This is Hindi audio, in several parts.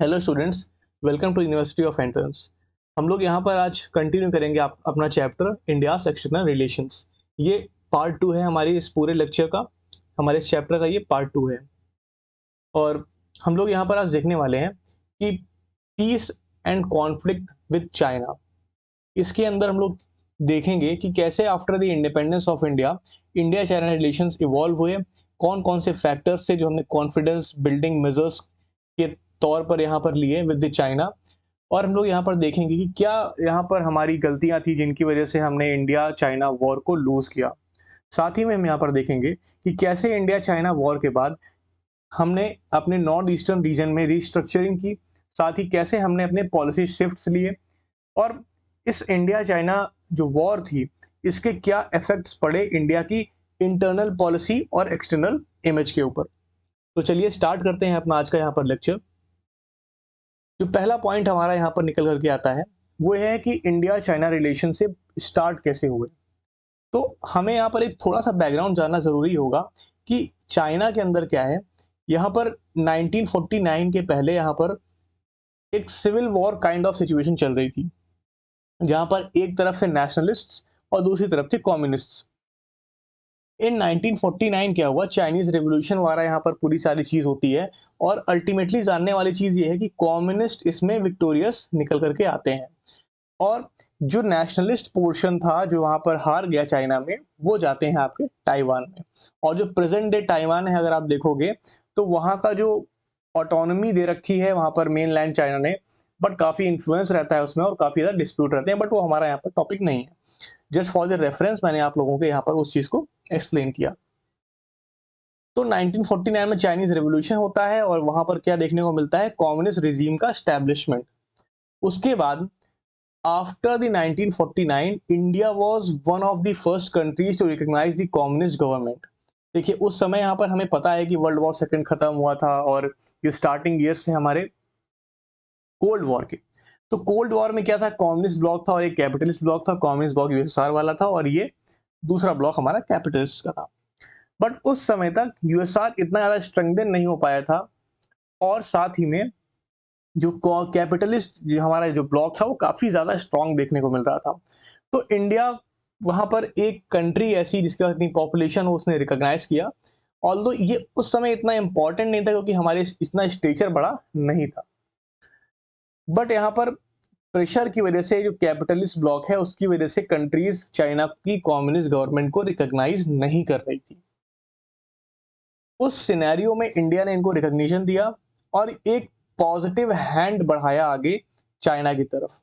Hello students, welcome to university of entrance. हम लोग यहाँ पर आज कंटिन्यू करेंगे अपना चैप्टर इंडियाज एक्सटर्नल रिलेशंस। ये पार्ट 2 है हमारी इस पूरे लेक्चर का। हमारे इस चैप्टर का ये पार्ट 2 है और हम लोग यहाँ पर आज देखने वाले हैं कि peace and conflict with China. इसके अंदर हम लोग देखेंगे कि कैसे after the independence of India India China relations evolve हुए, कौन कौन से फैक्टर्स थे जो हमने कॉन्फिडेंस बिल्डिंग मेजर्स के तौर पर यहाँ पर लिए विद द चाइना। और हम लोग यहाँ पर देखेंगे कि क्या यहाँ पर हमारी गलतियां थी जिनकी वजह से हमने इंडिया चाइना वॉर को लूज किया। साथ ही में हम यहाँ पर देखेंगे कि कैसे इंडिया चाइना वॉर के बाद हमने अपने नॉर्थ ईस्टर्न रीजन में रिस्ट्रक्चरिंग की, साथ ही कैसे हमने अपने पॉलिसी शिफ्ट्स लिए और इस इंडिया चाइना जो वॉर थी इसके क्या इफेक्ट्स पड़े इंडिया की इंटरनल पॉलिसी और एक्सटर्नल इमेज के ऊपर। तो चलिए स्टार्ट करते हैं अपना आज का यहाँ पर लेक्चर। जो पहला पॉइंट हमारा यहाँ पर निकल करके आता है वो है कि इंडिया चाइना रिलेशनशिप स्टार्ट कैसे हुए। तो हमें यहाँ पर एक थोड़ा सा बैकग्राउंड जानना जरूरी होगा कि चाइना के अंदर क्या है। यहाँ पर 1949 के पहले यहाँ पर एक civil war kind of situation चल रही थी, जहां पर एक तरफ से नेशनलिस्ट्स और दूसरी तरफ थे कम्युनिस्ट्स। इन 1949 क्या हुआ, चाइनीज रेवोल्यूशन वाला यहाँ पर पूरी सारी चीज होती है और अल्टीमेटली जानने वाली चीज ये है कि कम्युनिस्ट इसमें विक्टोरियस निकल करके आते हैं और जो नेशनलिस्ट पोर्शन था जो वहां पर हार गया चाइना में वो जाते हैं आपके ताइवान में। और जो प्रेजेंट डे ताइवान है अगर आप देखोगे तो वहां का जो ऑटोनॉमी दे रखी है वहां पर मेनलैंड चाइना ने, बट काफी इन्फ्लुएंस रहता है उसमें और काफी ज्यादा डिस्प्यूट रहते हैं, बट वो हमारा यहाँ पर टॉपिक नहीं है। जस्ट फॉर द रेफरेंस मैंने आप लोगों के यहाँ पर उस चीज को एक्सप्लेन किया। तो 1949 में चाइनीज रेवोल्यूशन होता है और वहां पर क्या देखने को मिलता है, कम्युनिस्ट रिजीम का एस्टेब्लिशमेंट। उसके बाद after the 1949 India was one of the first countries to recognise the communist government. देखिए उस समय यहाँ पर हमें पता है कि वर्ल्ड वॉर सेकंड खत्म हुआ था और ये स्टार्टिंग ईयर्स थे हमारे कोल्ड वॉर के। तो कोल्ड वॉर में क्या था, कम्युनिस्ट ब्लॉक था और एक कैपिटलिस्ट ब्लॉक था। कम्युनिस्ट ब्लॉक यूएसएसआर वाला था और ये दूसरा ब्लॉक हमारा कैपिटलिस्ट का था। बट उस समय तक यूएसआर इतना ज्यादा स्ट्रेंथन नहीं हो पाया था और साथ ही में जो कैपिटलिस्ट हमारा जो ब्लॉक था वो काफी ज्यादा स्ट्रांग देखने को मिल रहा था। तो इंडिया वहां पर एक कंट्री ऐसी जिसके पास इतनी पॉपुलेशन हो उसने रिकॉग्नाइज किया। ऑल्दो ये उस समय इतना इंपॉर्टेंट नहीं था क्योंकि हमारे इतना स्टेचर बड़ा नहीं था, बट यहाँ पर प्रेशर की वजह से जो कैपिटलिस्ट ब्लॉक है उसकी वजह से कंट्रीज चाइना की कम्युनिस्ट गवर्नमेंट को रिकॉग्नाइज नहीं कर रही थी। उस सिनेरियो में इंडिया ने इनको रिकॉग्निशन दिया और एक पॉजिटिव हैंड बढ़ाया आगे चाइना की तरफ।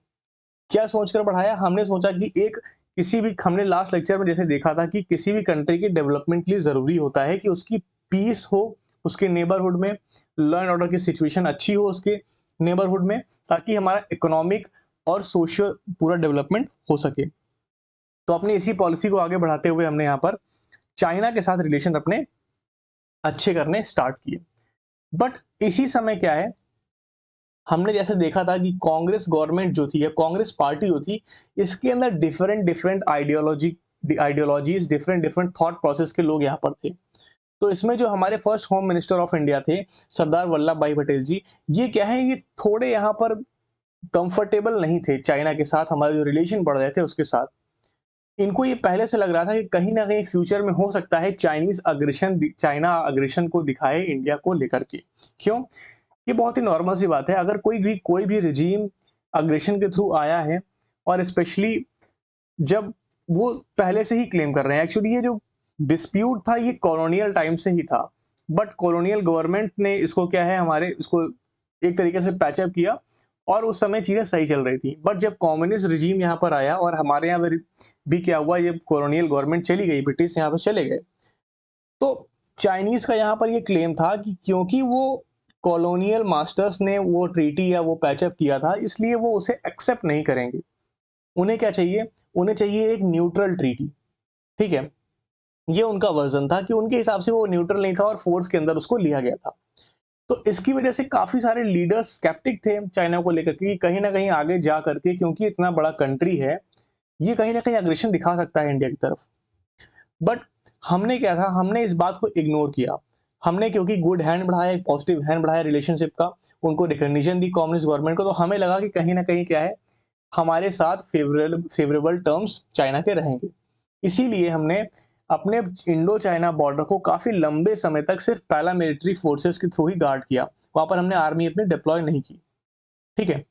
क्या सोचकर बढ़ाया, हमने सोचा कि एक किसी भी, हमने लास्ट लेक्चर में जैसे देखा था कि किसी भी कंट्री के डेवलपमेंट के लिए जरूरी होता है कि उसकी पीस हो उसके नेबरहुड में, लॉ एंड ऑर्डर की सिचुएशन अच्छी हो उसके नेबरहुड में, ताकि हमारा इकोनॉमिक और सोशियो पूरा डेवलपमेंट हो सके। तो अपनी इसी पॉलिसी को आगे बढ़ाते हुए हमने यहाँ पर चाइना के साथ रिलेशन अपने अच्छे करने स्टार्ट किए। बट इसी समय क्या है, हमने जैसे देखा था कि कांग्रेस गवर्नमेंट जो थी या कांग्रेस पार्टी जो थी इसके अंदर different different ideologies different different thought process के लोग यहाँ पर थे। तो इसमें जो हमारे first home minister of India थे सरदार वल्लभ भाई पटेल जी, ये क्या है, ये थोड़े यहाँ पर कंफर्टेबल नहीं थे चाइना के साथ, हमारे जो रिलेशन बढ़ रहे थे उसके साथ। इनको ये पहले से लग रहा था कि कहीं ना कहीं फ्यूचर में हो सकता है चाइना अग्रेशन को दिखाए इंडिया को लेकर के। क्यों, ये बहुत ही नॉर्मल सी बात है। अगर कोई भी रिजीम अग्रेशन के थ्रू आया है और स्पेशली जब वो पहले से ही क्लेम कर रहे हैं, एक्चुअली ये जो डिस्प्यूट था ये कॉलोनियल टाइम से ही था, बट कॉलोनियल गवर्नमेंट ने इसको क्या है हमारे इसको एक तरीके से पैचअप किया और उस समय चीजें सही चल रही थी। बट जब कम्युनिस्ट रिजीम यहाँ पर आया और हमारे यहाँ भी क्या हुआ, ये कॉलोनियल गवर्नमेंट चली गई, ब्रिटिश यहाँ पर चले गए, तो चाइनीज का यहाँ पर ये क्लेम था कि क्योंकि वो कॉलोनियल मास्टर्स ने वो ट्रीटी या वो पैचअप किया था इसलिए वो उसे एक्सेप्ट नहीं करेंगे। उन्हें क्या चाहिए, उन्हें चाहिए एक न्यूट्रल ट्रीटी। ठीक है, ये उनका वर्जन था कि उनके हिसाब से वो न्यूट्रल नहीं था और फोर्स के अंदर उसको लिया गया था। तो इसकी वजह से काफी सारे लीडर्स स्केप्टिक थे चाइना को लेकर कि कहीं ना कहीं आगे जा करके, क्योंकि इतना बड़ा कंट्री है, ये कहीं ना कहीं अग्रेशन दिखा सकता है इंडिया की तरफ। बट हमने क्या था, हमने इस बात को इग्नोर किया। हमने क्योंकि गुड हैंड बढ़ाया, एक पॉजिटिव हैंड बढ़ाया रिलेशनशिप का, उनको रिकॉग्निशन दी कम्युनिस्ट गवर्नमेंट को, तो हमें लगा कि कहीं ना कहीं क्या है, हमारे साथ फेवरेबल टर्म्स चाइना के रहेंगे। इसीलिए हमने अपने इंडो चाइना बॉर्डर को काफी लंबे समय तक सिर्फ पैरामिलिट्री फोर्सेस के थ्रू ही गार्ड किया, वहां पर हमने आर्मी अपनी डिप्लॉय नहीं की। ठीक है,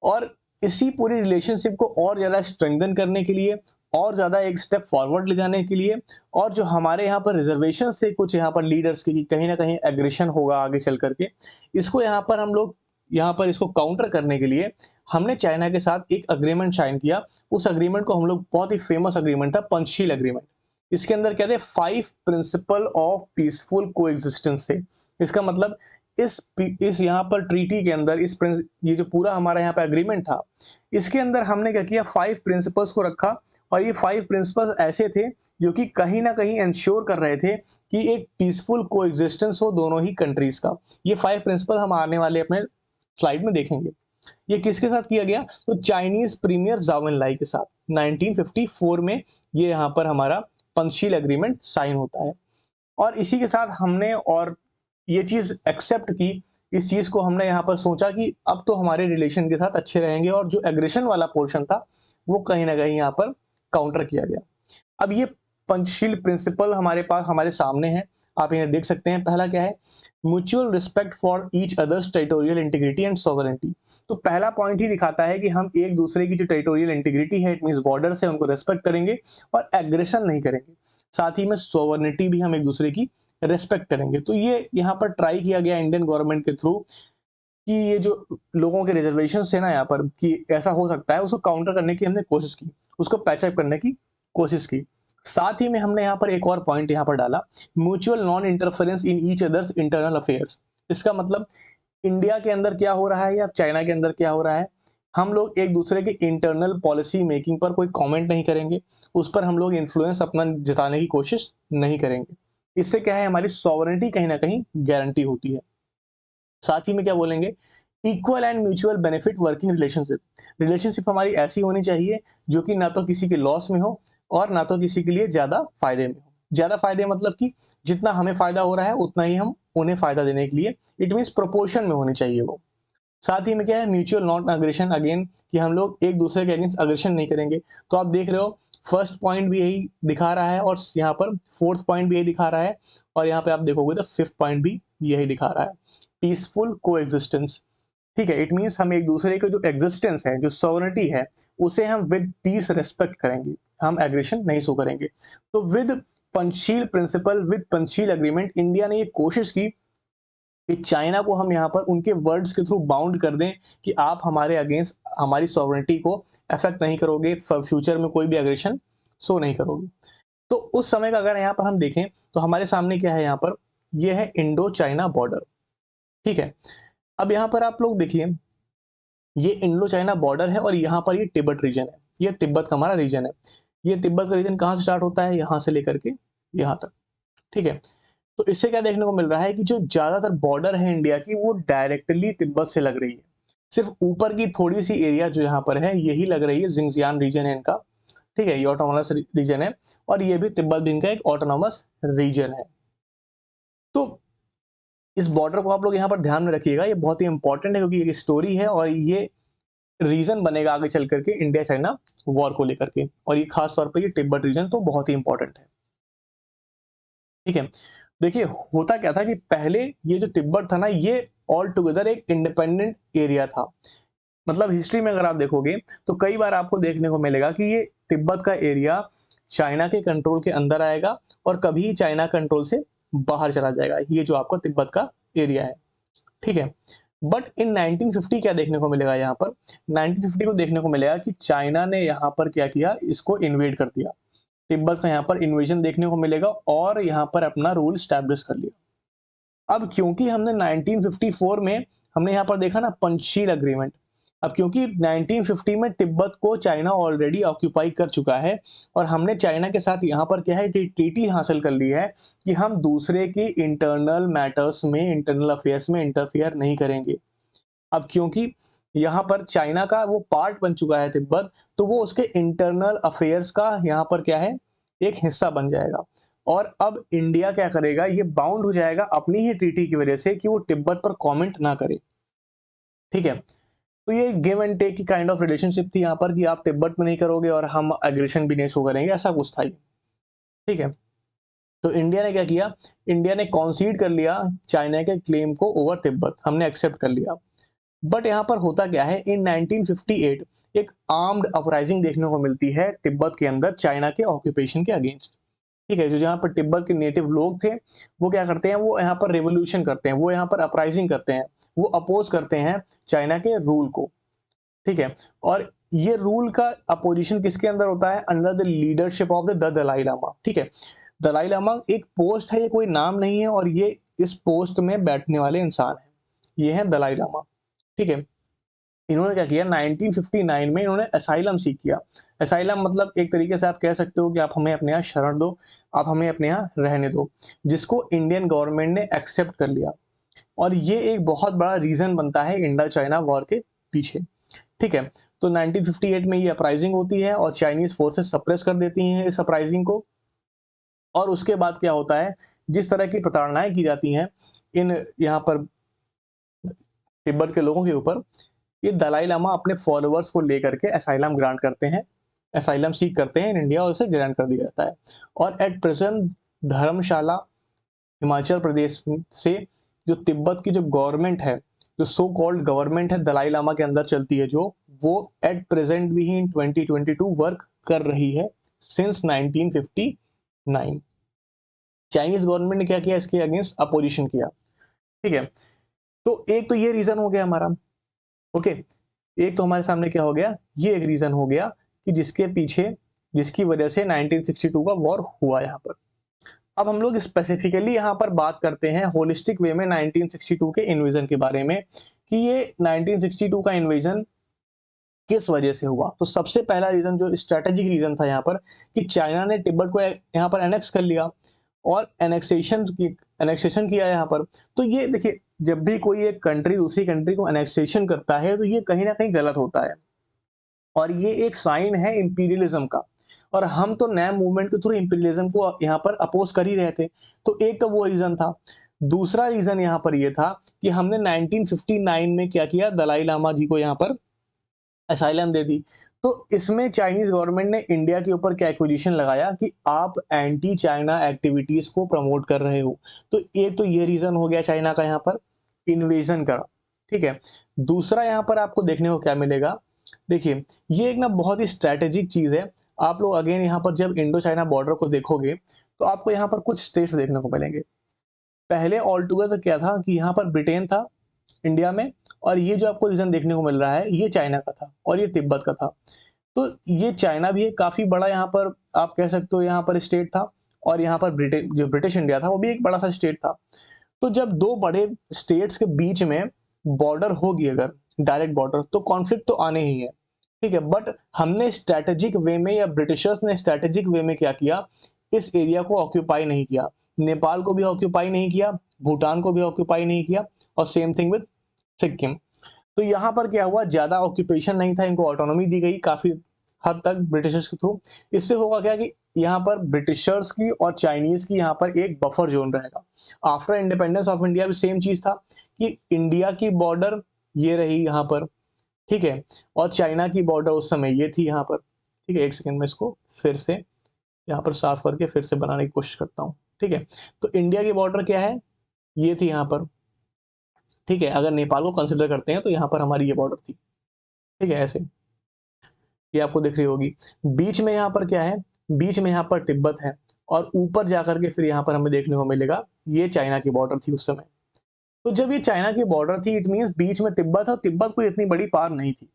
और इसी पूरी रिलेशनशिप को और ज्यादा स्ट्रेंथन करने के लिए, और ज्यादा एक स्टेप फॉरवर्ड ले जाने के लिए, और जो हमारे यहाँ पर रिजर्वेशन थे कुछ यहाँ पर लीडर्स के कि कहीं ना कहीं एग्रेशन होगा आगे चल करके, इसको यहाँ पर हम लोग यहाँ पर इसको काउंटर करने के लिए हमने चाइना के साथ एक अग्रीमेंट साइन किया। उस अग्रीमेंट को हम लोग, बहुत ही फेमस अग्रीमेंट था, पंचशील अग्रीमेंट। इसके अंदर क्या थे, 5 प्रिंसिपल ऑफ पीसफुल कोएग्जिस्टेंस थे। इसका मतलब इस यहाँ पर ट्रीटी के अंदर ये जो पूरा हमारा यहाँ पे एग्रीमेंट था, इसके अंदर हमने क्या किया, 5 प्रिंसिपल्स को रखा। और ये 5 प्रिंसिपल्स ऐसे थे जो कि कहीं ना कहीं इंश्योर कर रहे थे कि एक पीसफुल कोएग्जिस्टेंस हो दोनों ही कंट्रीज का। ये 5 प्रिंसिपल हम आने वाले अपने स्लाइड में देखेंगे। ये किसके साथ किया गया, तो चाइनीज प्रीमियर जाओ एनलाई के साथ 1954 में ये यहाँ पर हमारा पंचशील एग्रीमेंट साइन होता है। और इसी के साथ हमने और ये चीज एक्सेप्ट की, इस चीज को हमने यहाँ पर सोचा कि अब तो हमारे रिलेशन के साथ अच्छे रहेंगे, और जो एग्रेशन वाला पोर्शन था वो कहीं ना कहीं यहाँ पर काउंटर किया गया। अब ये पंचशील प्रिंसिपल हमारे पास हमारे सामने है, आप यहाँ देख सकते हैं। पहला क्या है, mutual respect for each others territorial integrity and sovereignty. तो पहला पॉइंट ही दिखाता है कि हम एक दूसरे की जो टेरिटोरियल इंटीग्रिटी है, इट मींस बॉर्डर से, उनको रेस्पेक्ट करेंगे और एग्रेशन नहीं करेंगे। साथ ही में सॉवरेनिटी भी हम एक दूसरे की रेस्पेक्ट करेंगे। तो ये यहाँ पर ट्राई किया गया इंडियन गवर्नमेंट के थ्रू कि ये जो लोगों के रिजर्वेशन है ना यहाँ पर, कि ऐसा हो सकता है, उसको काउंटर करने की हमने कोशिश की, उसको पैचअप करने की कोशिश की। साथ ही में हमने यहाँ पर एक और पॉइंट यहाँ पर डाला, mutual non interference in each others internal affairs. इसका मतलब इंडिया के अंदर क्या हो रहा है या चाइना के अंदर क्या हो रहा है, हम लोग एक दूसरे के इंटरनल पॉलिसी मेकिंग पर कोई कमेंट नहीं करेंगे, उस पर हम लोग इन्फ्लुएंस अपना जताने की कोशिश नहीं करेंगे। इससे क्या है, हमारी सॉवरेनिटी कहीं ना कहीं गारंटी होती है। साथ ही में क्या बोलेंगे, equal and mutual benefit working relationship. Relationship हमारी ऐसी होनी चाहिए जो कि ना तो किसी के लॉस में हो और ना तो किसी के लिए ज्यादा फायदे में हो। ज्यादा फायदे मतलब कि जितना हमें फायदा हो रहा है उतना ही हम उन्हें फायदा देने के लिए, इट मीन्स प्रोपोर्शन में होनी चाहिए वो। साथ ही में क्या है, म्यूचुअल नॉन अग्रेशन, अगेन कि हम लोग एक दूसरे के अगेंस्ट अग्रेशन नहीं करेंगे। तो आप देख रहे हो, फर्स्ट पॉइंट भी यही दिखा रहा है और यहाँ पर फोर्थ पॉइंट भी यही दिखा रहा है, और यहाँ पे आप देखोगे तो फिफ्थ पॉइंट भी यही दिखा रहा है, पीसफुल को एग्जिस्टेंस। ठीक है, इट मीन्स हम एक दूसरे के जो एग्जिस्टेंस है, जो सॉवरेनिटी है, उसे हम विद पीस रेस्पेक्ट करेंगे, हम एग्रेशन नहीं शो करेंगे। तो with Panchsheel principle, with Panchsheel agreement, India ने ये कोशिश की कि चाइना को हम यहाँ पर उनके वर्ड्स के थ्रू बाउंड कर दें कि आप हमारे अगेंस्ट हमारी सॉवरेनिटी को अफेक्ट नहीं करोगे, फ्यूचर में कोई भी एग्रेशन शो नहीं करोगे। तो उस समय का अगर यहाँ पर हम देखें तो हमारे सामने क्या है, यहाँ पर ये है इंडो चाइना बॉर्डर। ठीक है, अब यहाँ पर आप लोग देखिए, ये इंडो चाइना बॉर्डर है और यहाँ पर ये तिब्बत रीजन है, ये तिब्बत का हमारा रीजन है। ये तिब्बत का रीजन कहाँ से स्टार्ट होता है, यहाँ से लेकर के यहाँ तक। ठीक है, तो इससे क्या देखने को मिल रहा है कि जो ज्यादातर बॉर्डर है इंडिया की, वो डायरेक्टली तिब्बत से लग रही है। सिर्फ ऊपर की थोड़ी सी एरिया जो यहाँ पर है यही लग रही है, जिंगजियान रीजन है इनका। ठीक है, ये ऑटोनॉमस रीजन है, और ये भी तिब्बत भी इनका एक ऑटोनॉमस रीजन है। तो इस बॉर्डर को आप लोग यहाँ पर ध्यान में रखिएगा, ये बहुत ही इंपॉर्टेंट है क्योंकि ये स्टोरी है और ये रीजन बनेगा आगे चल करके इंडिया चाइना वॉर को लेकर के, और ये खास तौर पर ये तिब्बत रीजन तो बहुत ही इंपॉर्टेंट है। ठीक है, देखिए होता क्या था कि पहले ये जो तिब्बत था ना, ये ऑल टुगेदर एक इंडिपेंडेंट एरिया था। मतलब हिस्ट्री में अगर आप देखोगे तो कई बार आपको देखने को मिलेगा कि ये तिब्बत का एरिया चाइना के कंट्रोल के अंदर आएगा और कभी चाइना कंट्रोल से बाहर चला जाएगा, ये जो आपका तिब्बत का एरिया है। ठीक है, बट इन 1950 क्या देखने को मिलेगा, यहाँ पर 1950 को देखने को मिलेगा कि चाइना ने यहाँ पर क्या किया, इसको इन्वेड कर दिया। तिब्बत का यहाँ पर इन्वेजन देखने को मिलेगा और यहाँ पर अपना रूल स्टैब्लिश कर लिया। अब क्योंकि हमने 1954 में हमने यहाँ पर देखा ना पंचशील एग्रीमेंट, अब क्योंकि 1950 में तिब्बत को चाइना ऑलरेडी ऑक्यूपाई कर चुका है और हमने चाइना के साथ यहाँ पर क्या है, ट्रीटी हासिल कर ली है कि हम दूसरे की इंटरनल मैटर्स में, इंटरनल अफेयर्स में इंटरफेयर नहीं करेंगे। अब क्योंकि यहाँ पर चाइना का वो पार्ट बन चुका है तिब्बत, तो वो उसके इंटरनल अफेयर्स का यहाँ पर क्या है, एक हिस्सा बन जाएगा। और अब इंडिया क्या करेगा, ये बाउंड हो जाएगा अपनी ही ट्रीटी की वजह से कि वो तिब्बत पर कमेंट ना करे। ठीक है, तो ये गिव एंड टेक की काइंड ऑफ रिलेशनशिप थी यहाँ पर कि आप तिब्बत में नहीं करोगे और हम एग्रेशन भी नहीं शो करेंगे, ऐसा कुछ था ये। ठीक है, तो इंडिया ने क्या किया, इंडिया ने कॉन्सीड कर लिया चाइना के क्लेम को ओवर तिब्बत, हमने एक्सेप्ट कर लिया। बट यहाँ पर होता क्या है, इन 1958 एक आर्म्ड अपराइजिंग देखने को मिलती है तिब्बत के अंदर चाइना के ऑक्यूपेशन के अगेंस्ट। ठीक है, जो जहाँ पर तिब्बत के नेटिव लोग थे वो क्या करते हैं, वो यहाँ पर रेवोल्यूशन करते हैं, वो यहाँ पर अपराइजिंग करते हैं, वो अपोज करते हैं चाइना के रूल को। ठीक है, और ये रूल का अपोजिशन किसके अंदर होता है, under the leadership of the Dalai Lama. ठीक है, दलाई लामा एक पोस्ट है, ये कोई नाम नहीं है, और ये इस पोस्ट में बैठने वाले इंसान है, ये है दलाई लामा। ठीक है, इन्होंने क्या किया, 1959 में इन्होंने असाइलम सीख किया। असाइलम मतलब एक तरीके से आप कह सकते हो कि आप हमें अपने यहाँ शरण दो, आप हमें अपने यहाँ रहने दो, जिसको इंडियन गवर्नमेंट ने एक्सेप्ट कर लिया। और ये एक बहुत बड़ा रीजन बनता है इंडो चाइना वॉर के पीछे। ठीक है, तो 1958 में ये अपराइजिंग होती है और चाइनीज फोर्सेस सप्रेस कर देती हैं इस अपराइजिंग को। और उसके बाद क्या होता है, जिस तरह की प्रताड़नाएं की जाती हैं इन यहाँ पर तिब्बत के लोगों के ऊपर, ये दलाई लामा अपने फॉलोअर्स को लेकर के असाइलम ग्रांट करते हैं, असाइलम सीख करते हैं इन इंडिया और उसे ग्रांट कर दिया जाता है। और एट प्रेजेंट धर्मशाला हिमाचल प्रदेश से जो तिब्बत की जो गवर्नमेंट है, जो सो कॉल्ड गवर्नमेंट है दलाई लामा के अंदर चलती है, जो वो एट प्रेजेंट भी ही इन 2022 वर्क कर रही है सिंस 1959। चाइनीज गवर्नमेंट ने क्या किया, इसके अगेंस्ट अपोजिशन किया। ठीक है, तो एक तो ये रीजन हो गया हमारा। ओके, एक तो हमारे सामने क्या हो गया, ये एक रीजन हो गया कि जिसके पीछे, जिसकी वजह से 1962 का वॉर हुआ यहाँ पर। अब हम लोग स्पेसिफिकली यहाँ पर बात करते हैं होलिस्टिक वे में 1962 के इन्वेजन के बारे में, कि ये 1962 का इन्वेजन किस वजह से हुआ। तो सबसे पहला रीजन जो स्ट्रेटेजिक रीजन था यहाँ पर, कि चाइना ने तिब्बत को यहाँ पर एनेक्स कर लिया और एनेक्सेशन किया यहाँ पर। तो ये देखिए, जब भी कोई एक कंट्री दूसरी कंट्री को एनेक्सेशन करता है तो ये कहीं ना कहीं गलत होता है, और ये एक साइन है इंपीरियलिज्म का। और हम तो नए मूवमेंट के थ्रू इंपीरियलिज्म को यहाँ पर अपोज कर ही रहे थे। तो एक तो वो रीजन था। दूसरा रीजन यहाँ पर ये था कि हमने 1959 में क्या किया, दलाई लामा जी को यहाँ पर असाइलम दे दी। तो इसमें चाइनीज गवर्नमेंट ने इंडिया के ऊपर क्या एक्विजिशन लगाया कि आप एंटी चाइना एक्टिविटीज को प्रमोट कर रहे हो। तो एक तो ये रीजन हो गया चाइना का यहाँ पर इन्वेजन का। ठीक है, दूसरा यहाँ पर आपको देखने को क्या मिलेगा, देखिए ये एक ना बहुत ही स्ट्रैटेजिक चीज है। आप लोग अगेन यहाँ पर जब इंडो चाइना बॉर्डर को देखोगे तो आपको यहाँ पर कुछ स्टेट्स देखने को मिलेंगे। पहले ऑल टुगेदर क्या था कि यहाँ पर ब्रिटेन था इंडिया में, और ये जो आपको रीजन देखने को मिल रहा है ये चाइना का था और ये तिब्बत का था। तो ये चाइना भी एक काफी बड़ा यहाँ पर आप कह सकते हो यहाँ पर स्टेट था, और यहाँ पर ब्रिटेन जो ब्रिटिश इंडिया था वो भी एक बड़ा सा स्टेट था। तो जब दो बड़े स्टेट्स के बीच में बॉर्डर होगी, अगर डायरेक्ट बॉर्डर, तो कॉन्फ्लिक्ट तो आने ही है। ठीक है, बट हमने स्ट्रैटेजिक वे में या ब्रिटिशर्स ने स्ट्रैटेजिक वे में क्या किया, इस एरिया को ऑक्यूपाई नहीं किया, नेपाल को भी ऑक्यूपाई नहीं किया, भूटान को भी ऑक्यूपाई नहीं किया, और सेम थिंग विद सिक्किम। तो यहाँ पर क्या हुआ, ज्यादा ऑक्यूपेशन नहीं था, इनको ऑटोनॉमी दी गई काफी हद तक ब्रिटिशर्स के थ्रू। इससे होगा क्या कि यहाँ पर ब्रिटिशर्स की और चाइनीज की यहाँ पर एक बफर जोन रहेगा। आफ्टर इंडिपेंडेंस ऑफ इंडिया भी सेम चीज था कि इंडिया की बॉर्डर ये रही यहाँ पर, ठीक है, और चाइना की बॉर्डर उस समय ये थी यहाँ पर। ठीक है, एक सेकेंड में इसको फिर से यहाँ पर साफ करके फिर से बनाने की कोशिश करता हूँ। ठीक है, तो इंडिया की बॉर्डर क्या है, ये थी यहाँ पर। ठीक है, अगर नेपाल को कंसिडर करते हैं तो यहाँ पर हमारी ये बॉर्डर थी। ठीक है, ऐसे ये आपको दिख रही होगी। बीच में यहाँ पर क्या है, बीच में यहाँ पर तिब्बत है, और ऊपर जाकर के फिर यहाँ पर हमें देखने को मिलेगा ये चाइना की बॉर्डर थी उस समय। तो जब ये चाइना की बॉर्डर थी, इट मीन्स बीच में तिब्बत है, और तिब्बत कोई इतनी बड़ी पार नहीं थी।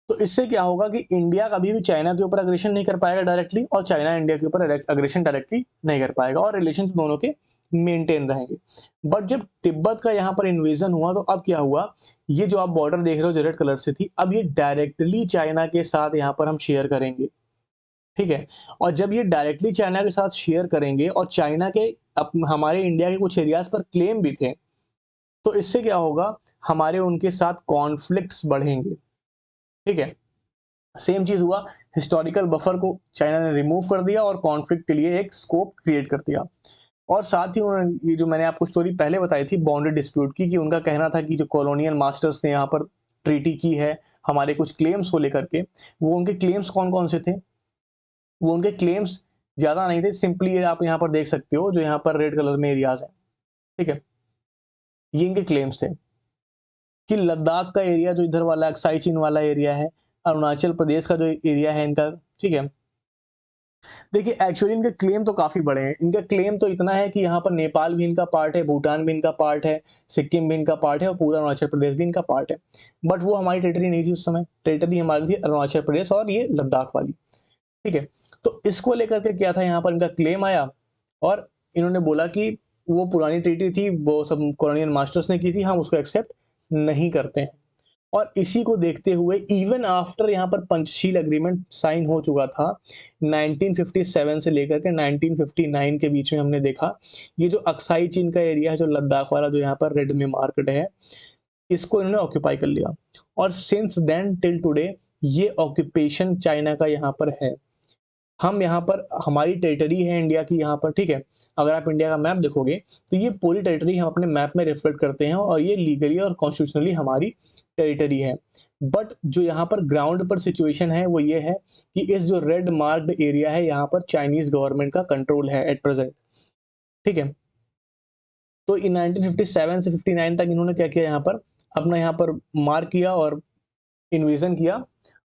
तो इससे क्या होगा कि इंडिया कभी भी चाइना के ऊपर अग्रेशन नहीं कर पाएगा डायरेक्टली, और चाइना इंडिया के ऊपर अग्रेशन डायरेक्टली नहीं कर पाएगा, और रिलेशन दोनों के मेंटेन रहेंगे। बट जब तिब्बत का यहाँ पर इन्वेजन हुआ तो अब क्या हुआ, ये जो आप बॉर्डर देख रहे हो जो रेड कलर से थी, अब ये डायरेक्टली चाइना के साथ यहाँ पर हम शेयर करेंगे। ठीक है, और जब ये डायरेक्टली चाइना के साथ शेयर करेंगे और चाइना के हमारे इंडिया के कुछ एरियाज पर क्लेम भी थे, तो इससे क्या होगा, हमारे उनके साथ कॉन्फ्लिक्ट्स बढ़ेंगे। ठीक है, सेम चीज हुआ, हिस्टोरिकल बफर को चाइना ने रिमूव कर दिया और कॉन्फ्लिक्ट के लिए एक स्कोप क्रिएट कर दिया। और साथ ही उन्होंने, ये जो मैंने आपको स्टोरी पहले बताई थी बाउंड्री डिस्प्यूट की, कि उनका कहना था कि जो कॉलोनियल मास्टर्स ने यहाँ पर ट्रीटी की है हमारे कुछ क्लेम्स को लेकर के, वो उनके क्लेम्स कौन कौन से थे, वो उनके क्लेम्स ज्यादा नहीं थे, सिंपली आप यहाँ पर देख सकते हो जो यहाँ पर रेड कलर में एरियाज है, ठीक है, ये इनके क्लेम्स थे कि लद्दाख का एरिया जो इधर वाला अक्साई चीन वाला एरिया है, अरुणाचल प्रदेश का जो एरिया है इनका, ठीक है। देखिए एक्चुअली इनके क्लेम तो काफी बड़े हैं, इनका क्लेम तो इतना है कि यहाँ पर नेपाल भी इनका पार्ट है, भूटान भी इनका पार्ट है, सिक्किम भी इनका पार्ट है और पूरा अरुणाचल प्रदेश भी इनका पार्ट है। बट वो हमारी टेरिटरी नहीं थी उस समय, टेरिटरी हमारी थी अरुणाचल प्रदेश और ये लद्दाख वाली, ठीक है। तो इसको लेकर के क्या था, यहाँ पर इनका क्लेम आया और इन्होंने बोला कि वो पुरानी ट्रीटी थी, वो सब कॉलोनियल मास्टर्स ने की थी, हम उसको एक्सेप्ट नहीं करते हैं। और इसी को देखते हुए इवन आफ्टर यहाँ पर पंचशील एग्रीमेंट साइन हो चुका था 1957 से लेकर के 1959 के बीच में, हमने देखा ये जो अक्साई चीन का एरिया है, जो लद्दाख वाला, जो यहाँ पर रेड में मार्केट है, इसको इन्होंने ऑक्यूपाई कर लिया। और सिंस देन टिल टुडे ये ऑक्यूपेशन चाइना का यहाँ पर है। हम यहाँ पर, हमारी टेरिटरी है इंडिया की यहाँ पर, ठीक है। अगर आप इंडिया का मैप देखोगे तो ये पूरी टेरिटरी हम अपने मैप में रिफ्लेक्ट करते हैं और ये लीगली और कॉन्स्टिट्यूशनली हमारी टेरिटरी है। बट जो यहाँ पर ग्राउंड पर सिचुएशन है वो ये है कि इस जो रेड मार्क्ड एरिया है यहाँ पर चाइनीज गवर्नमेंट का कंट्रोल है एट प्रेजेंट, ठीक है। तो इन 1957 से 59 तक इन्होंने क्या किया, यहाँ पर अपना यहाँ पर मार्क किया और इन्वेजन किया।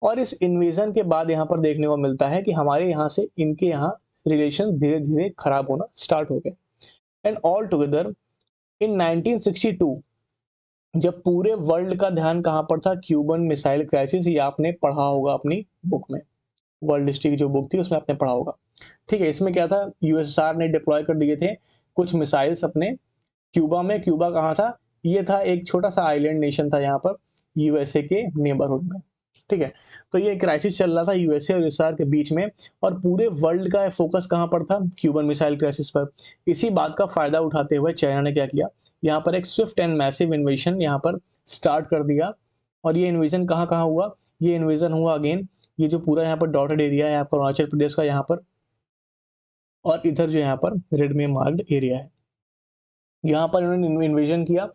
और इस इन्वेजन के बाद यहाँ पर देखने को मिलता है कि हमारे यहाँ से इनके यहाँ रिलेशन धीरे धीरे खराब होना स्टार्ट हो गए। एंड ऑल टुगेदर इन 1962 जब पूरे वर्ल्ड का ध्यान कहाँ पर था, क्यूबन मिसाइल क्राइसिस, ये आपने पढ़ा होगा अपनी बुक में, वर्ल्ड हिस्ट्री की जो बुक थी उसमें आपने पढ़ा होगा, ठीक है। इसमें क्या था, यूएसएसआर ने डिप्लॉय कर दिए थे कुछ मिसाइल्स अपने क्यूबा में। क्यूबा कहाँ था, ये था एक छोटा सा आइलैंड नेशन था यहाँ पर यूएसए के नेबरहुड में, ठीक है। तो ये क्राइसिस चल रहा था यूएसए और यूएसआर के बीच में और पूरे वर्ल्ड का फोकस कहाँ पर था, क्यूबन मिसाइल क्राइसिस पर। इसी बात का फायदा उठाते हुए चाइना ने क्या किया, यहाँ पर एक स्विफ्ट एंड मैसिव इन्वेजन यहाँ पर स्टार्ट कर दिया। और ये इन्वेजन कहाँ कहाँ हुआ, ये इन्वेजन हुआ अगेन, ये जो पूरा यहाँ पर डॉटेड एरिया है आपका अरुणाचल प्रदेश का यहाँ पर, और इधर जो यहाँ पर रेड में मार्क्ड एरिया है, यहाँ पर इन्होंने इन्वेजन किया।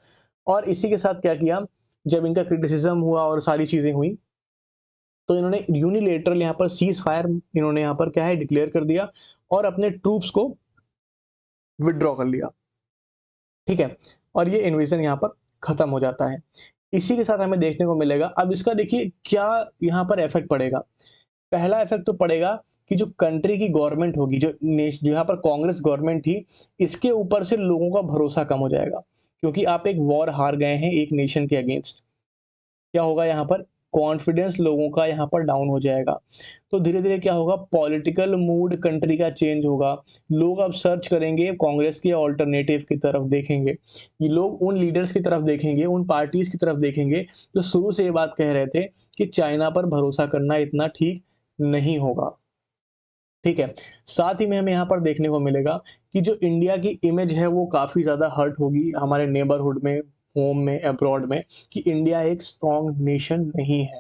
और इसी के साथ क्या किया, जब इनका क्रिटिसिज्म हुआ और सारी चीजें हुई तो इन्होंने यूनिलेटरल यहाँ पर सीज फायर इन्होंने यहाँ पर क्या है डिक्लेयर कर दिया और अपने ट्रूप्स को विड्रॉ कर लिया, ठीक है। और ये इन्वेजन यहाँ पर खत्म हो जाता है। इसी के साथ हमें देखने को मिलेगा, अब इसका देखिए क्या यहाँ पर इफेक्ट पड़ेगा। पहला इफेक्ट तो पड़ेगा कि जो कंट्री की गवर्नमेंट होगी, जो यहाँ पर कांग्रेस गवर्नमेंट थी, इसके ऊपर से लोगों का भरोसा कम हो जाएगा, क्योंकि आप एक वॉर हार गए हैं एक नेशन के अगेंस्ट। क्या होगा यहाँ पर, कॉन्फिडेंस लोगों का यहाँ पर डाउन हो जाएगा। तो धीरे धीरे क्या होगा, पॉलिटिकल मूड कंट्री का चेंज होगा। लोग अब सर्च करेंगे कांग्रेस के ऑल्टरनेटिव की तरफ देखेंगे, ये लोग उन लीडर्स की तरफ देखेंगे, उन पार्टीज की तरफ देखेंगे जो शुरू से ये बात कह रहे थे कि चाइना पर भरोसा करना इतना ठीक नहीं होगा, ठीक है। साथ ही में हमें यहाँ पर देखने को मिलेगा कि जो इंडिया की इमेज है वो काफी ज्यादा हर्ट होगी हमारे नेबरहुड में, होम में, अब्रॉड में, कि इंडिया एक स्ट्रॉन्ग नेशन नहीं है,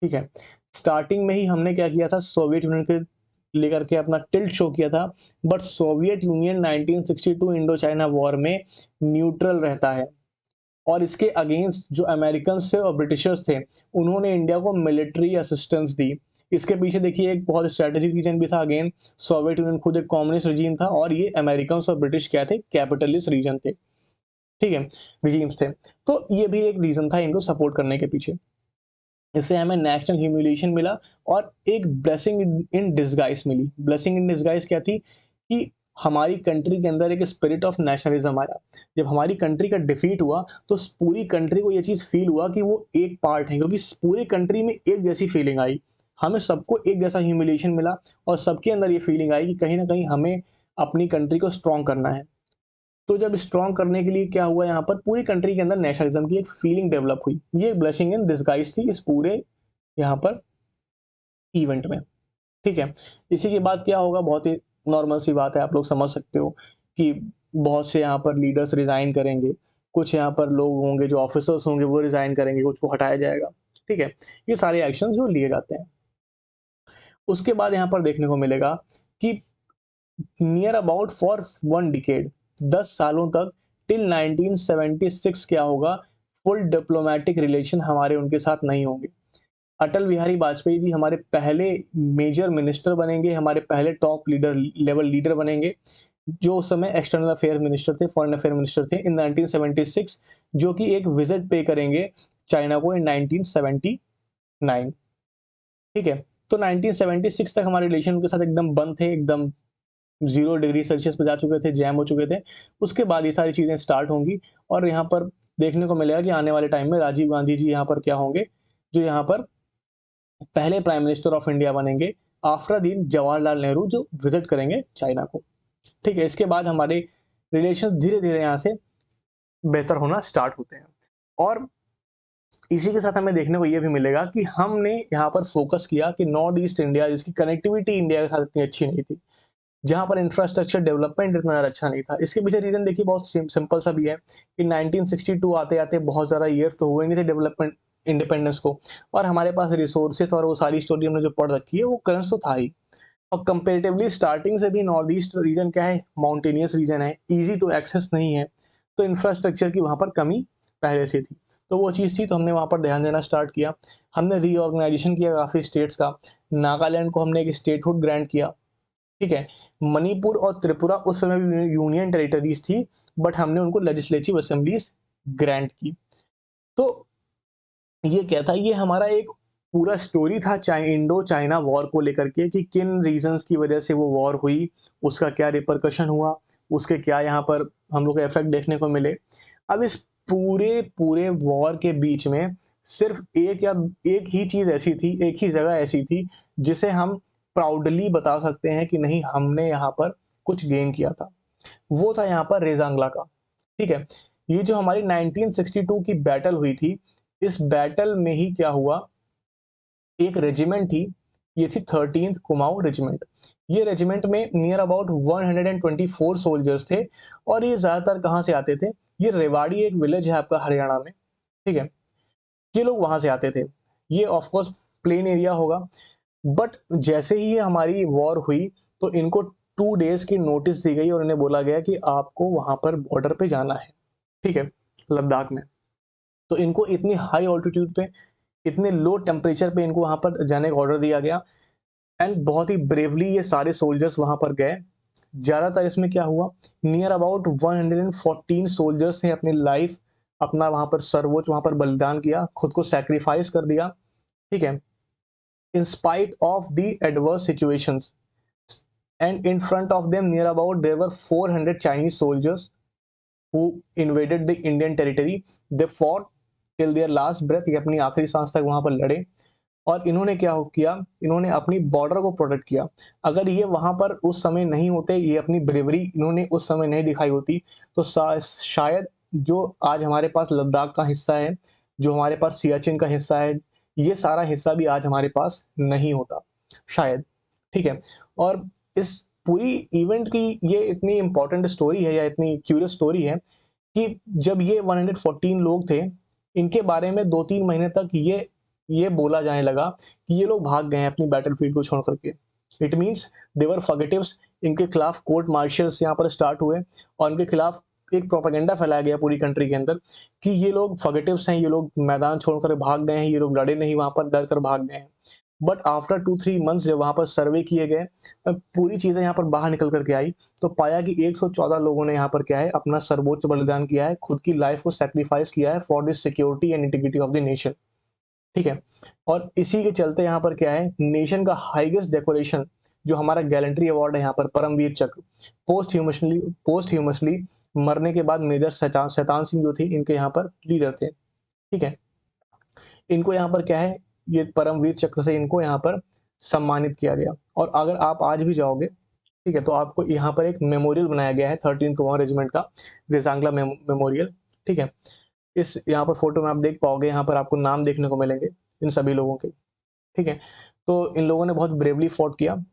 ठीक है। स्टार्टिंग में ही हमने क्या किया था, सोवियत यूनियन के लेकर के अपना टिल्ट शो किया था, but Soviet union 1962 Indo China war में न्यूट्रल रहता है और इसके अगेंस्ट जो अमेरिकन थे और ब्रिटिशर्स थे उन्होंने इंडिया को मिलिट्री असिस्टेंस दी। इसके पीछे देखिए एक बहुत स्ट्रेटेजिक रीजन भी था, अगेन सोवियत यूनियन खुद एक कम्युनिस्ट रीजन था और ये अमेरिकन और ब्रिटिश क्या थे, कैपिटलिस्ट रीजन थे, ठीक है, रिजीम्स थे। तो ये भी एक रीजन था इनको सपोर्ट करने के पीछे। इससे हमें नेशनल ह्यूमिलिएशन मिला और एक ब्लेसिंग इन डिसगाइज मिली। ब्लेसिंग इन डिसगाइज क्या थी कि हमारी कंट्री के अंदर एक स्पिरिट ऑफ नेशनलिज्म आया। जब हमारी कंट्री का डिफीट हुआ तो पूरी कंट्री को ये चीज फील हुआ कि वो एक पार्ट है, क्योंकि पूरी कंट्री में एक जैसी फीलिंग आई, हमें सबको एक जैसा ह्यूमिलिएशन मिला और सबके अंदर ये फीलिंग आई कि कहीं ना कहीं हमें अपनी कंट्री को स्ट्रॉन्ग करना है। तो जब स्ट्रॉन्ग करने के लिए क्या हुआ, यहाँ पर पूरी कंट्री के अंदर नेशनलिज्म की एक फीलिंग डेवलप हुई। ये ब्लशिंग इन डिसगाइज थी इस पूरे यहाँ पर इवेंट में, ठीक है। इसी के बाद क्या होगा, बहुत ही नॉर्मल सी बात है, आप लोग समझ सकते हो कि बहुत से यहाँ पर लीडर्स रिजाइन करेंगे, कुछ यहाँ पर लोग होंगे जो ऑफिसर्स होंगे वो रिजाइन करेंगे, कुछ को हटाया जाएगा। ठीक है, ये सारे एक्शन जो लिए जाते हैं। उसके बाद यहाँ पर देखने को मिलेगा कि नियर अबाउट फॉर 1 डिकेड, 10 सालों तक, टिल 1976 क्या होगा, फुल डिप्लोमेटिक रिलेशन हमारे उनके साथ नहीं होंगे। अटल बिहारी वाजपेयी जी हमारे पहले मेजर मिनिस्टर बनेंगे, हमारे पहले टॉप लीडर लेवल लीडर बनेंगे, जो उस समय एक्सटर्नल अफेयर मिनिस्टर थे, फॉरेन अफेयर मिनिस्टर थे इन 1976, जो कि एक विजिट पे करेंगे चाइना को इन 1979। ठीक है, तो 1976 तक हमारे रिलेशन उनके साथ एकदम बंद थे, एकदम 0 डिग्री सेल्सियस पे जा चुके थे, जैम हो चुके थे। उसके बाद ये सारी चीज़ें स्टार्ट होंगी और यहाँ पर देखने को मिलेगा कि आने वाले टाइम में राजीव गांधी जी यहाँ पर क्या होंगे, जो यहाँ पर पहले प्राइम मिनिस्टर ऑफ इंडिया बनेंगे आफ्टर दी जवाहरलाल नेहरू, जो विजिट करेंगे चाइना को। ठीक है, इसके बाद हमारे रिलेशन धीरे धीरे यहाँ से बेहतर होना स्टार्ट होते हैं और इसी के साथ हमें देखने को ये भी मिलेगा कि हमने यहाँ पर फोकस किया कि नॉर्थ ईस्ट इंडिया, जिसकी कनेक्टिविटी इंडिया के साथ इतनी अच्छी नहीं थी, जहाँ पर इंफ्रास्ट्रक्चर डेवलपमेंट इतना ज़्यादा अच्छा नहीं था। इसके पीछे रीज़न देखिए बहुत सिंपल सा भी है कि 1962 आते-आते बहुत ज़्यादा ईयर्स तो हुए नहीं थे डेवलपमेंट इंडिपेंडेंस को, और हमारे पास रिसोर्सेस और वो सारी स्टोरी हमने जो पढ़ रखी है वो करंस तो था ही। और कंपैरेटिवली स्टार्टिंग से भी नॉर्थ ईस्ट रीजन क्या है, माउंटेनियस रीजन है, ईज़ी टू एक्सेस नहीं है, तो इंफ्रास्ट्रक्चर की वहाँ पर कमी पहले से थी। तो वो चीज़ थी, तो हमने वहाँ पर ध्यान देना स्टार्ट किया। हमने रीऑर्गेनाइजेशन किया काफ़ी स्टेट्स का। नागालैंड को हमने एक स्टेटहुड ग्रांट किया, ठीक है। मणिपुर और त्रिपुरा उस समय भी यूनियन टेरिटरीज थी, बट हमने उनको लेजिस्लेटिव असेंबलीज ग्रांट की। तो ये क्या था, ये हमारा एक पूरा स्टोरी था इंडो चाइना वॉर को लेकर के कि किन रीजंस की वजह से वो वॉर हुई, उसका क्या रिपरकशन हुआ, उसके क्या यहाँ पर हम लोग को इफेक्ट देखने को मिले। अब इस पूरे पूरे वॉर के बीच में सिर्फ एक ही चीज ऐसी थी, एक ही जगह ऐसी थी जिसे हम प्राउडली बता सकते हैं कि नहीं, हमने यहाँ पर कुछ गेन किया था। वो था यहाँ पर रेजांगला का। ठीक है, ये जो हमारी 1962 की बैटल हुई थी, इस बैटल में ही क्या हुआ, एक रेजिमेंट थी, ये थी 13th कुमाऊं रेजिमेंट। ये रेजिमेंट में नियर अबाउट 124 सोल्जर्स थे और ये ज्यादातर कहाँ से आते थे, ये रेवाड़ी एक विलेज है आपका हरियाणा में, ठीक है, ये लोग वहां से आते थे। ये ऑफ कोर्स प्लेन एरिया होगा, बट जैसे ही ये हमारी वॉर हुई तो इनको 2 डेज की नोटिस दी गई और इन्हें बोला गया कि आपको वहां पर बॉर्डर पे जाना है, ठीक है, लद्दाख में। तो इनको इतनी हाई ऑल्टीट्यूड पे, इतने लो टेम्परेचर पे इनको वहां पर जाने का ऑर्डर दिया गया एंड बहुत ही ब्रेवली ये सारे सोल्जर्स वहां पर गए। ज्यादातर इसमें क्या हुआ, नियर अबाउट 114 सोल्जर्स ने अपनी लाइफ, अपना वहां पर सर्वोच्च वहां पर बलिदान किया, खुद को सैक्रिफाइस कर दिया, ठीक है, in spite of the adverse situations. And in front of them, near about, there were 400 Chinese soldiers who invaded the Indian territory. They fought till their last breath, ये अपनी आखिरी सांस तक वहां पर लड़े और इन्होंने क्या किया, इन्होंने अपनी बॉर्डर को प्रोटेक्ट किया। अगर ये वहां पर उस समय नहीं होते, ये अपनी ब्रेवरी इन्होंने उस समय नहीं दिखाई होती, तो शायद जो आज हमारे पास लद्दाख का हिस्सा है, जो हमारे पास सियाचिन का हिस्सा है, ये सारा हिस्सा भी आज हमारे पास नहीं होता शायद, ठीक है। और इस पूरी इवेंट की ये इतनी इंपॉर्टेंट स्टोरी है या इतनी क्यूरियस स्टोरी है कि जब ये 114 लोग थे, इनके बारे में 2-3 महीने तक ये बोला जाने लगा कि ये लोग भाग गए हैं अपनी बैटलफील्ड को छोड़ करके। इट मीन्स देवर फगेटिव्स। इनके खिलाफ कोर्ट मार्शल्स यहाँ पर स्टार्ट हुए और इनके खिलाफ एक प्रोपेगेंडा फैलाया गया पूरी कंट्री के अंदर कि ये लोग फगेटिव्स हैं, ये लोग मैदान छोड़कर भाग गए हैं, ये लोग लड़े नहीं, वहां पर डर कर भाग गए हैं। बट आफ्टर 2-3 मंथ्स जब वहां पर सर्वे किए गए, पूरी चीजें यहाँ पर बाहर निकल करके आई, तो पाया कि 114 लोगों ने यहाँ पर क्या है, अपना सर्वोच्च बलिदान किया है, खुद की लाइफ को सेक्रीफाइस किया है for the security and integrity of the nation, ठीक है। और इसी के चलते यहाँ पर क्या है, नेशन का हाईएस्ट डेकोरेशन जो हमारा गैलेंट्री अवार्ड है यहाँ पर, परमवीर चक्र, पोस्ट ह्यूमसली मरने के बाद मेजर शैतान सिंह जो थे, इनके यहाँ पर लीडर थे, ठीक है। इनको यहाँ पर क्या है, ये परमवीर चक्र से इनको यहाँ पर सम्मानित किया गया। और अगर आप आज भी जाओगे, ठीक है, तो आपको यहाँ पर एक मेमोरियल बनाया गया है 13th कुमाऊं रेजिमेंट का, रेजांगला मेमोरियल, ठीक है। इस यहाँ पर फोटो में आप देख पाओगे, यहाँ पर आपको नाम देखने को मिलेंगे इन सभी लोगों के, ठीक है। तो इन लोगों ने बहुत ब्रेवली फॉट किया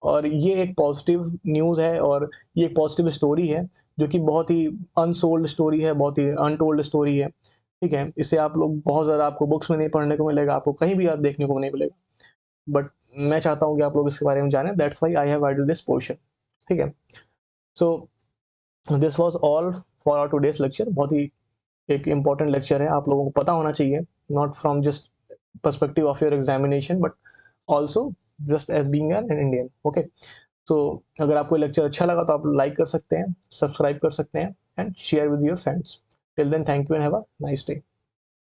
और ये एक पॉजिटिव न्यूज़ है और ये एक पॉजिटिव स्टोरी है जो कि बहुत ही अनसोल्ड स्टोरी है, बहुत ही अनटोल्ड स्टोरी है, ठीक है, इसे आप लोग बहुत ज़्यादा आपको बुक्स में नहीं पढ़ने को मिलेगा, आपको कहीं भी आप देखने को नहीं मिलेगा, बट मैं चाहता हूँ कि आप लोग इसके बारे में जानें, that's why I have added this portion. ठीक है, so this was all for our today's lecture. बहुत ही एक इम्पॉर्टेंट लेक्चर है, आप लोगों को पता होना चाहिए, not from just perspective of your examination but also just as being an Indian. Okay, so अगर आपको लेक्चर अच्छा लगा तो आप लाइक कर सकते हैं, सब्सक्राइब कर सकते हैं and share with your friends. Till then, thank you and have a nice day.